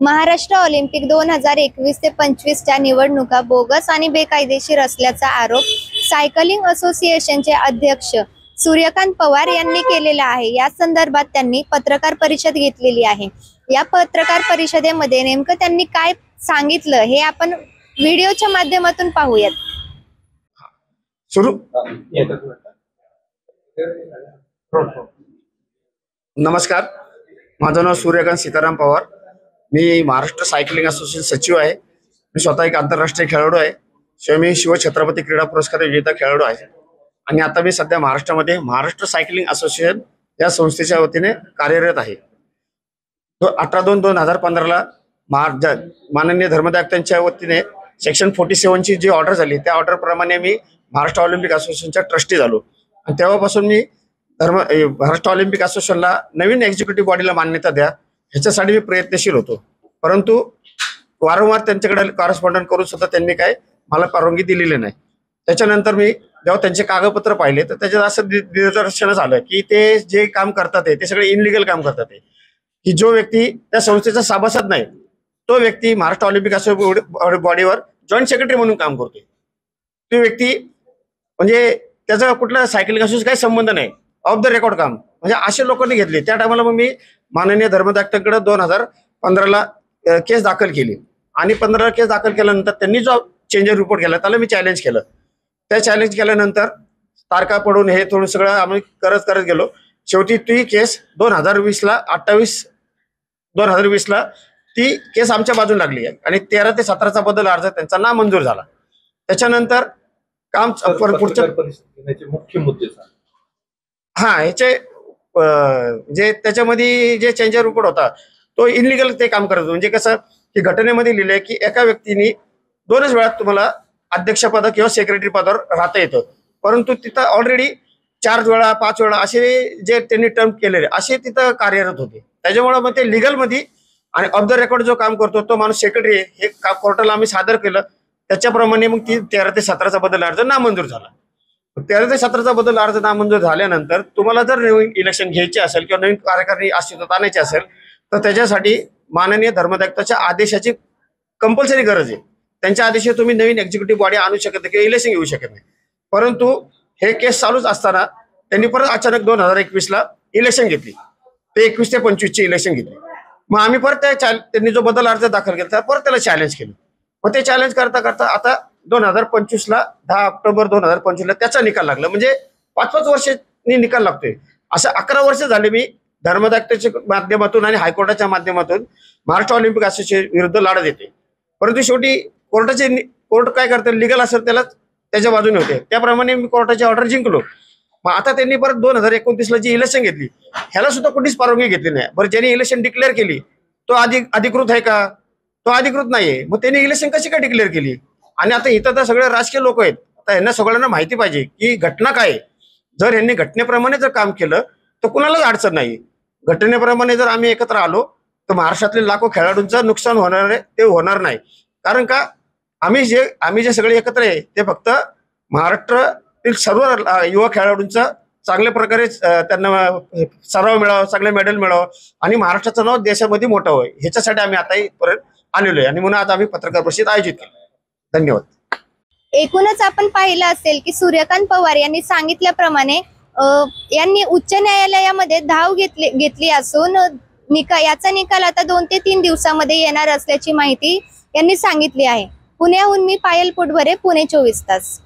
Maharashtra Olympic 2021 ते 25च्या निवडणुका bogus आणि बेकायदेशीर असल्याचा आरोप सायकलिंग असोसिएशनचे अध्यक्ष सूर्यकांत पवार यांनी केलेला आहे। या संदर्भात त्यांनी पत्रकार परिषद घेतलेली आहे। या पत्रकार परिषदेमध्ये नेमकं त्यांनी काय सांगितलं हे आपण व्हिडिओच्या माध्यमातून पाहूयात। सुरू नमस्कार, माझं नाव सूर्यकांत सीताराम पवार। मी महाराष्ट्र सायकलिंग असोसिएशन सचिव आहे। मी स्वतः एक आंतरराष्ट्रीय खेळाडू आहे। मी शिवछत्रपती क्रीडा पुरस्कार विजेता खेळाडू आहे आणि आता मी सध्या महाराष्ट्रामध्ये महाराष्ट्र सायकलिंग असोसिएशन या संस्थेच्या वतीने कार्यरत आहे। 18/2/2015 माननीय धर्मदायिकांच्या वतीने सेक्शन 47 ची जी ऑर्डर झाली त्या ऑर्डर प्रमाणे मी महाराष्ट्र ऑलिम्पिक असोसिएशनचा ट्रस्टी झालो आणि तेव्हापासून मी महाराष्ट्र ऑलिम्पिक असोसिएशनला नवीन एक्झिक्युटिव्ह बॉडीला मान्यता द्या ह्याच्यासाठी मी प्रयत्नशील होतो, परंतु वारंवार त्यांच्याकडे कॉरेस्पॉन्डंट करून सुद्धा त्यांनी काय मला परवानगी दिलेली नाही। त्याच्यानंतर मी जेव्हा त्यांचे कागदपत्र पाहिले तर त्याच्यात असं निदर्शनास आलं की ते जे काम करतात ते सगळे इनलिगल काम करतात की जो व्यक्ती त्या संस्थेचा सभासद नाही तो व्यक्ती महाराष्ट्र ऑलिम्पिक असोसिएशन बॉडीवर जॉईंट सेक्रेटरी म्हणून काम करतोय। तो व्यक्ती म्हणजे त्याचा कुठला सायकलिंग असोसिएशन काही संबंध नाही, ऑफ द रेकॉर्ड काम म्हणजे असे लोकांनी घेतले। त्या टायमाला मग मी माननीय धर्मदायिकांकडे 2015ला केस दाखल केली आणि 15 केस दाखल केल्यानंतर त्यांनी जो चेंजर रिपोर्ट केला त्याला मी चॅलेंज केलं। त्या चॅलेंज केल्यानंतर तारखा पडून हे थोडं सगळं आम्ही करत गेलो। शेवटी ती केस 2020ला ती केस आमच्या बाजून लागली आहे आणि 13 ते 17चा बदल अर्ज त्यांचा नामंजूर झाला। त्याच्यानंतर काम पुढच्या मुख्य मुद्दे ह्याचे जे त्याच्यामध्ये जे चेंजर रिपोर्ट होता तो इनलिगल ते काम करत होतं। म्हणजे कसं की घटनेमध्ये लिहिलंय की एका व्यक्तीने 2च वेळा तुम्हाला अध्यक्षपद किंवा सेक्रेटरी पदावर राहता येतं, परंतु तिथं ऑलरेडी 4 वेळा 5 वेळा असे जे त्यांनी टर्म केलेले असे तिथं कार्यरत होते। त्याच्यामुळे मग ते लिगल मध्ये आणि ऑफ द रेकॉर्ड जो काम करतो तो माणूस सेक्रेटरी हे कोर्टाला आम्ही सादर केलं। त्याच्याप्रमाणे मग ती 13 ते 17चा बदल अर्ज नामंजूर झाला। 13 ते 17चा बदल अर्ज नामंजूर झाल्यानंतर तुम्हाला जर नवीन इलेक्शन घ्यायचे असेल किंवा नवीन कार्यकारिणी अस्तित्वात आणायची असेल तर त्याच्यासाठी माननीय धर्मदायिकाच्या आदेशाची कंपल्सरी गरज आहे। त्यांच्या आदेशात तुम्ही नवीन एक्झिक्युटिव्ह बॉडी आणू शकत नाही किंवा इलेक्शन घेऊ शकत नाही, परंतु हे केस चालूच असताना त्यांनी परत अचानक 2021ला इलेक्शन घेतली। ते 21 ते 25ची इलेक्शन घेतली। मग आम्ही परत त्यांनी जो बदल अर्ज दाखल केला परत त्याला चॅलेंज केलं। मग ते चॅलेंज करता आता 2025ला 10 ऑक्टोबर 2025ला त्याचा निकाल लागला। म्हणजे 5-5 वर्षांनी निकाल लागतोय। असं 11 वर्ष झाले मी धर्मदायिकाच्या माध्यमातून आणि हायकोर्टाच्या माध्यमातून महाराष्ट्र ऑलिम्पिक असोसिएशन विरुद्ध लढत येते, परंतु शेवटी कोर्ट काय करते लिगल असेल त्याला त्याच्या बाजूने होते। त्याप्रमाणे मी कोर्टाची ऑर्डर जिंकलो। मग आता त्यांनी परत 2029ला जी इलेक्शन घेतली ह्याला सुद्धा कुठलीच परवानगी घेतली नाही। बरं, ज्यांनी इलेक्शन डिक्लेअर केली तो अधिकृत आहे का? तो अधिकृत नाहीये। मग त्यांनी इलेक्शन कशी काय डिक्लेअर केली? आणि आता इथं तर सगळे राजकीय लोक आहेत। आता यांना सगळ्यांना माहिती पाहिजे की घटना काय आहे। जर यांनी घटनेप्रमाणे जर काम केलं तर कुणालाच अडचण नाही। घटनेप्रमाणे जर आम्ही एकत्र आलो तर महाराष्ट्रातले लाखो खेळाडूंचं नुकसान होणार आहे ते होणार नाही। कारण का आम्ही जे सगळे एकत्र आहे ते फक्त महाराष्ट्रातील सर्व युवा खेळाडूंचा चांगल्या प्रकारे त्यांना सराव मिळावा, चांगले मेडल मिळावं आणि महाराष्ट्राचं नाव देशामध्ये मोठं होय ह्याच्यासाठी आम्ही आता इथपर्यंत आलेलो आहे आणि म्हणून आज आम्ही पत्रकार परिषद आयोजित केली। धन्यवाद। एकूणच आपण पाहिलं असेल की सूर्यकांत पवार यांनी सांगितल्याप्रमाणे यांनी उच्च न्यायालयामध्ये धाव घेतली असून याचा निकाल आता 2 ते 3 दिवसामध्ये येणार असल्याची माहिती यांनी सांगितली आहे। पुण्याहून मी पायल पुटभरे, पुणे 24 तास।